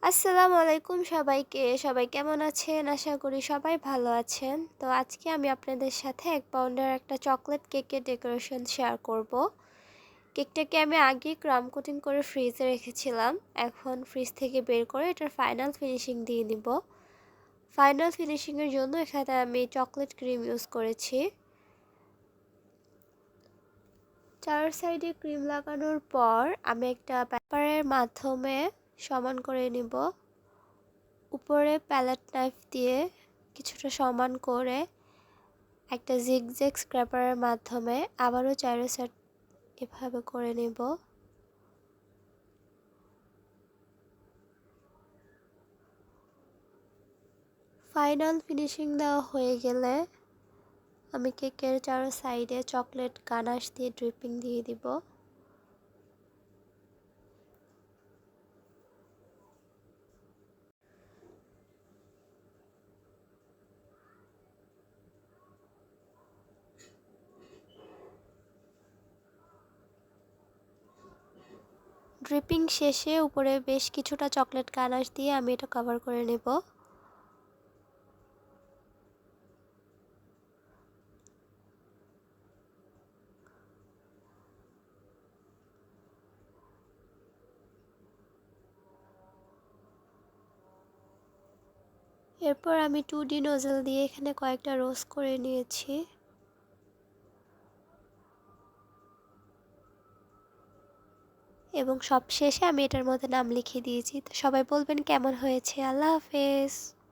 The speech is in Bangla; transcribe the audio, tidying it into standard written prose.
আসসালামু আলাইকুম সবাইকে। সবাই কেমন আছেন? আশা করি সবাই ভালো আছেন। তো আজকে আমি আপনাদের সাথে ১ পাউন্ডের একটা চকোলেট কেকের ডেকোরেশন শেয়ার করব। কেকটাকে আমি আগেই ক্রাম কোটিং করে ফ্রিজে রেখেছিলাম। এখন ফ্রিজ থেকে বের করে এটার ফাইনাল ফিনিশিং দিয়ে নিব। ফাইনাল ফিনিশিং এর জন্য এখানে আমি চকোলেট ক্রিম ইউজ করেছি। চার সাইডে ক্রিম লাগানোর পর আমি একটা পেপারের মাধ্যমে সমান করে নিব। উপরে প্যালেট নাইফ দিয়ে কিছুটা সমান করে একটা জিগজ্যাগ স্ক্র্যাপারের মাধ্যমে আবারও চারো সাইড এভাবে করে নেব। ফাইনাল ফিনিশিং দেওয়া হয়ে গেলে আমি কেকের চারো সাইডে চকলেট গানাশ দিয়ে ড্রিপিং দিয়ে দিব। ড্রিপিং শেষে উপরে বেশ কিছুটা চকলেট গানাশ দিয়ে আমি এটা কভার করে নেব। এরপর আমি 2D নোজেল দিয়ে এখানে কয়েকটা রোজ করে নিয়েছি। এবং সবশেষে আমি এটার মধ্যে নাম লিখে দিয়েছি। তো সবাই বলবেন কেমন হয়েছে। আল্লাহ হাফেজ।